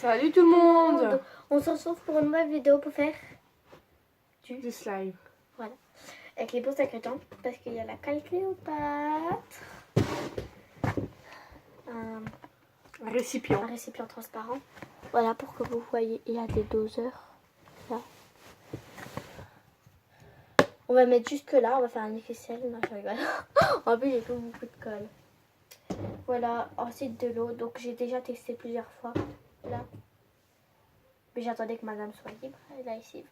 Salut tout le monde. On se retrouve pour une nouvelle vidéo pour faire Du slime. Voilà. Avec les beaux ingrédients. Parce qu'il y a la colle Cléopâtre. Un Récipient. récipient transparent. Voilà, pour que vous voyez, il y a des doseurs. Là. On va mettre jusque là, on va faire un effet sel. Non, je rigole. En plus, j'ai tout beaucoup de colle. Voilà, ensuite de l'eau. Donc, j'ai déjà testé plusieurs fois. Là. Mais j'attendais que madame soit libre. Et là, ici.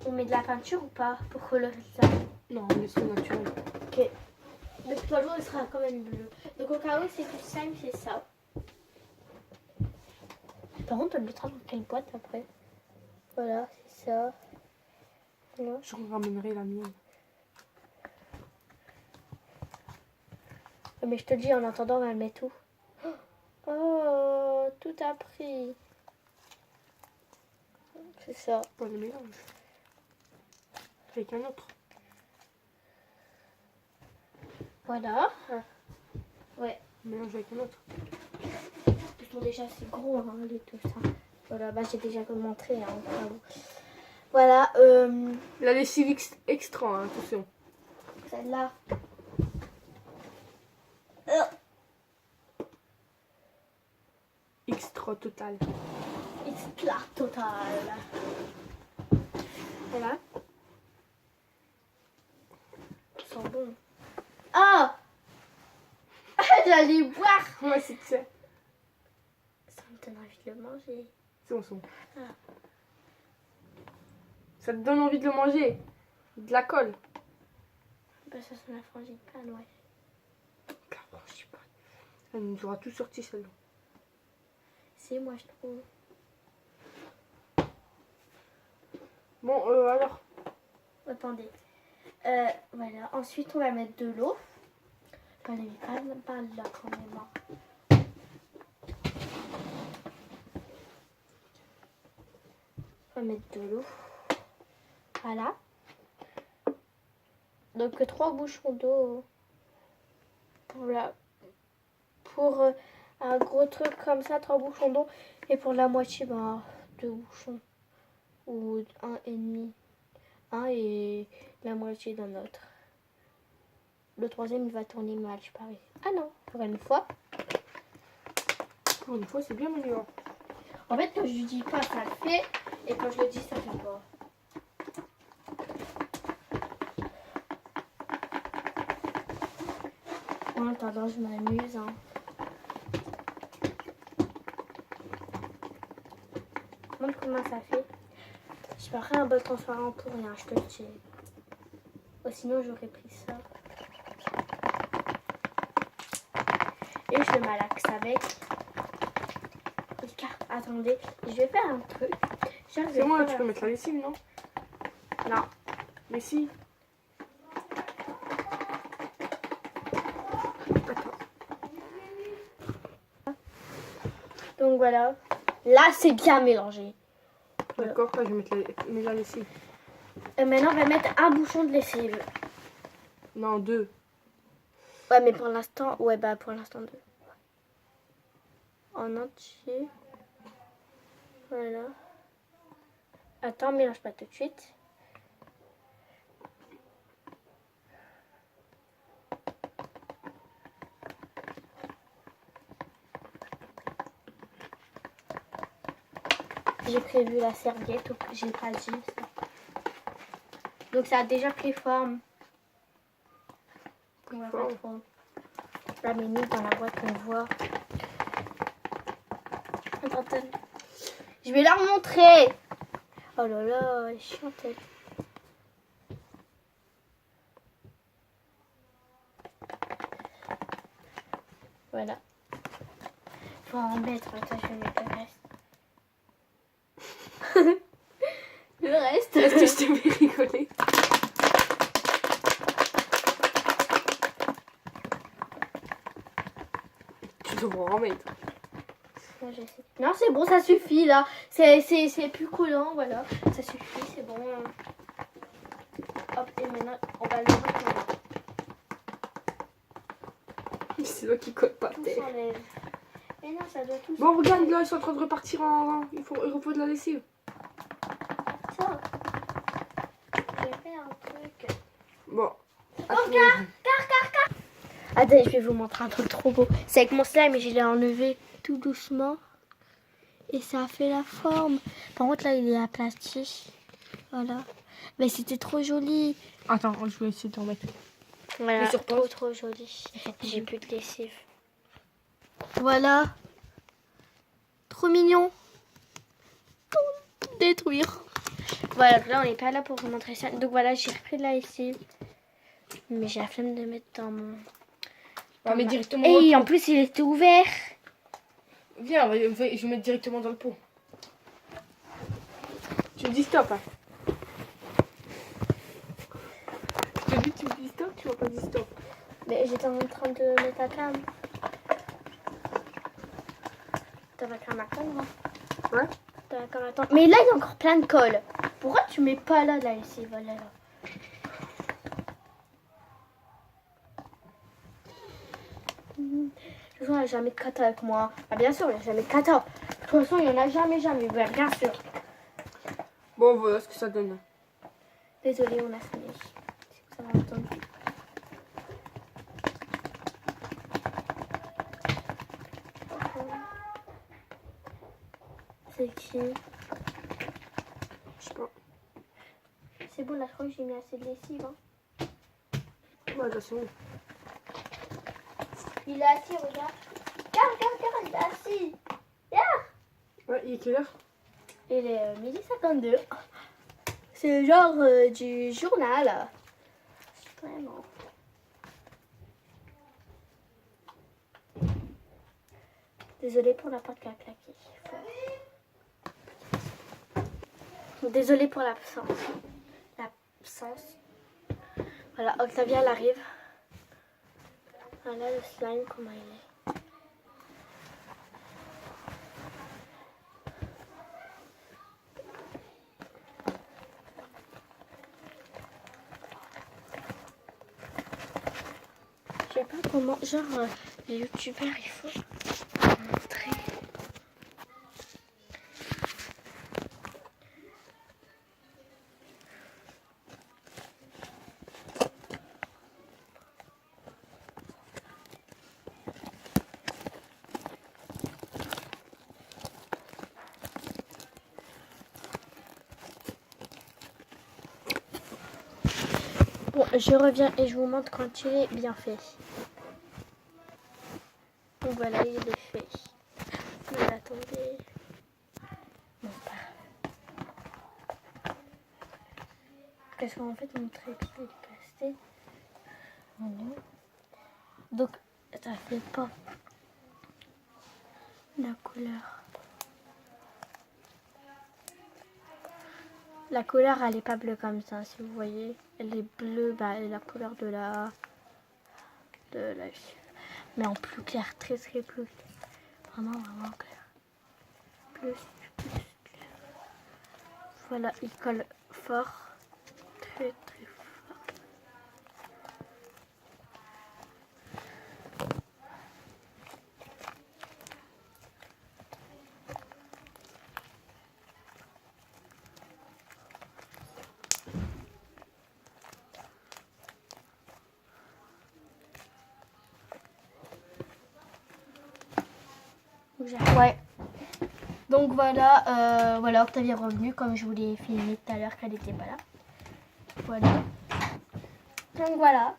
On met de la peinture ou pas pour colorer ça? Non, on laisse le naturel. Ok. Le poids il sera quand même bleu. Donc, au cas où c'est du slime, c'est ça. Par contre, on le mettra dans quelle boîte après? Voilà, c'est ça. Voilà. Je ramènerai la mienne. Mais je te dis, en attendant, on va le mettre où? Oh, tout a pris. C'est ça. Pas le mélange. Avec un autre. Voilà. Ouais. Mélange avec un autre. Ils sont déjà assez gros, hein, les tout ça. Voilà, bah j'ai déjà montré. Hein, voilà. La lessive extra, hein, attention. Celle-là. Extra total. Extra total. Voilà. Ils sont bons. Ah! J'allais boire. Ouais, c'est ça. Ça me donne envie de le manger. C'est bon, c'est bon. Ah. Ça te donne envie de le manger. De la colle. Bah ça sent la frangipane, ouais. La frangipane. Elle nous aura tout sorti celle-là. C'est moi je trouve. Bon, alors. Attendez. Voilà. Ensuite on va mettre de l'eau. J'en ai mis pas là quand même. Hein. On va mettre de l'eau. Voilà. Donc 3 bouchons d'eau. Voilà. Pour un gros truc comme ça, 3 bouchons d'eau. Et pour la moitié, bah, 2 bouchons. Ou 1,5. Un et la moitié d'un autre. Le troisième, il va tourner mal, je parie. Ah non, pour une fois. Pour une fois, c'est bien mignon. En fait, quand je lui dis pas, ça le fait. Et quand je le dis, ça fait pas. En attendant, je m'amuse. Hein. Montre comment ça fait. Je ferai un bol transparent pour rien, je te le dis. Oh, sinon, j'aurais pris ça. Et je le malaxe avec. Attendez, je vais faire un truc. C'est moi, tu peux mettre la lessive, non? Non. Mais si. D'accord. Donc voilà. Là, c'est bien mélangé. D'accord, je vais mettre la lessive. Et maintenant, on va mettre un bouchon de lessive. Non, 2. Ouais, mais pour l'instant, ouais, bah pour l'instant 2. En entier. Voilà. Attends, mélange pas tout de suite. J'ai prévu la serviette, donc j'ai pas dit ça. Donc ça a déjà pris forme. On va pas trop la menu dans la boîte qu'on voit. Attends. Je vais leur montrer. Oh là là, elle est chiante elle. Voilà. Faut en mettre, attends, je vais mettre le reste. Le reste. Est-ce que je t'ai fait rigoler? Tu devrais en mettre. Non, c'est bon, ça suffit là. C'est plus collant, voilà. Ça suffit, c'est bon. Hop, et maintenant, on va le mettre. C'est toi qui colle pas. Tout s'enlève. Mais non, ça doit tout Bon, sécher. regarde, là, ils sont en train de repartir en... Il faut de la lessive. Ça. J'ai fait un truc. Bon. Attends, je vais vous montrer un truc trop beau. C'est avec mon slime et je l'ai enlevé tout doucement. Et ça a fait la forme. Par contre, là, il est aplati. Voilà. Mais c'était trop joli. Attends, je vais essayer de t'en mettre. Voilà, Mais sur trop joli. J'ai plus de lessive. Voilà. Trop mignon. Tout détruire. Voilà, là, on n'est pas là pour vous montrer ça. Donc voilà, j'ai repris de la lessive. Mais j'ai la flemme de mettre dans mon... On va mettre directement Et dans le en pot. plus, il était ouvert. Viens, je vais mettre directement dans le pot. Tu me dis stop, hein. Je te dis, tu me dis stop, tu m'as pas dit stop. Mais j'étais en train de mettre la crème. T'as la crème à attendre, non? Ouais. T'as la crème à attendre. Mais là, il y a encore plein de colle. Pourquoi tu mets pas là de la lessive? Voilà, là. De toute façon, il n'y a jamais de kata avec moi. Ah, bien sûr, il n'y a jamais de kata. De toute façon, il n'y en a jamais. Ouais, bien sûr. Bon, voilà ce que ça donne. Désolée, on a fini. Ça va attendre. C'est qui? Je sais pas. C'est bon, là, je crois que j'ai mis assez de lessive. Hein. Ouais, là, c'est bon. Il est assis, regarde. Regarde, il est assis. Regarde. Ouais, il est quelle heure? Il est 12h52. C'est le genre du journal. Vraiment. Désolée pour la porte qui a claqué. Désolée pour l'absence. Voilà, Octavia, elle arrive. Voilà le slime, comment il est. Je sais pas comment, genre les youtubeurs, il faut montrer. Bon, je reviens et je vous montre quand il est bien fait. Donc voilà, il est fait. Mais attendez. Non, pas. Parce qu'en fait, mon trépied est passé. Voilà. Donc, ça fait pas la couleur. La couleur, elle est pas bleue comme ça, si vous voyez. Elle est bleue, bah, elle est la couleur de la vie. Mais en plus clair, très plus clair. Vraiment clair. Plus clair. Voilà, il colle fort. Très fort. Ouais. Donc voilà, voilà, Octavia est revenue comme je vous l'ai filmé tout à l'heure qu'elle n'était pas là. Voilà. Donc voilà.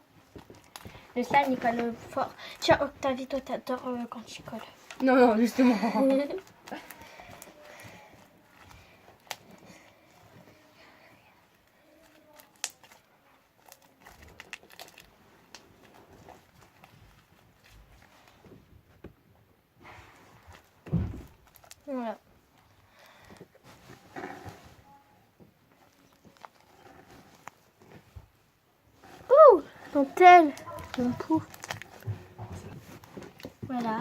Le slime il colle fort. Tiens Octavie, toi t'adores quand il colle. Non, justement. Voilà. Ouh, dentelle, mon pou. Voilà.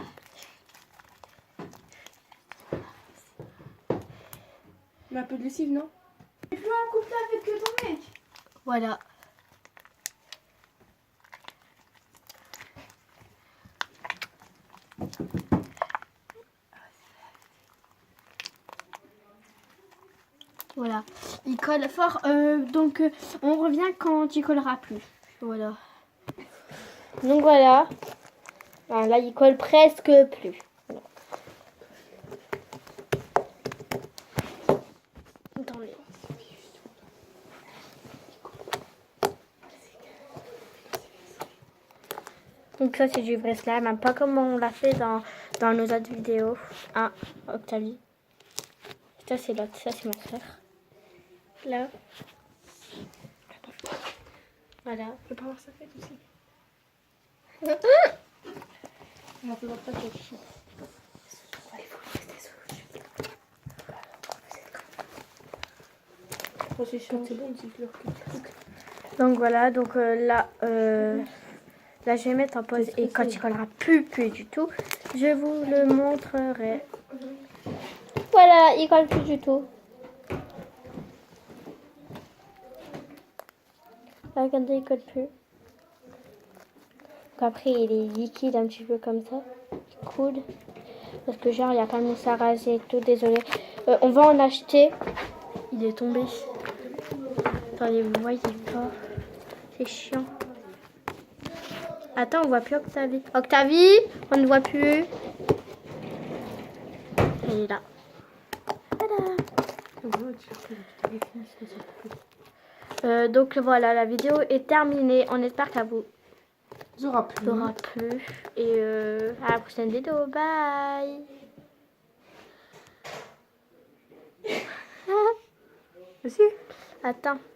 Mais un peu de lessive, non? Tu veux un couple avec ton mec? Voilà. Voilà. Il colle fort. Donc, on revient quand il collera plus. Voilà. Donc, voilà. Ah, là, il colle presque plus. Voilà. Attendez. Donc ça c'est du vrai slime, hein, pas comme on l'a fait dans nos autres vidéos. Ah, Octavie. Ça c'est l'autre, ça c'est ma soeur. Là. Voilà. Je peux pas voir sa tête aussi. Ah, On peut voir ta tête. C'est chiant, c'est bon, c'est leur truc. donc voilà, donc là, là je vais mettre en pause et quand il collera plus du tout, je vous le montrerai. Voilà, il colle plus du tout. Là, regardez, il colle plus. Donc après, il est liquide un petit peu comme ça. Il coule. Parce que genre, il y a pas mis ça rasé et tout, désolé. On va en acheter. Il est tombé. Attendez, vous voyez pas. C'est chiant. Attends, on voit plus Octavie. Octavie, on ne voit plus. Elle est là. Voilà. Donc voilà, la vidéo est terminée. On espère qu'elle vous aura plu. Et à la prochaine vidéo. Bye. Aussi. Attends.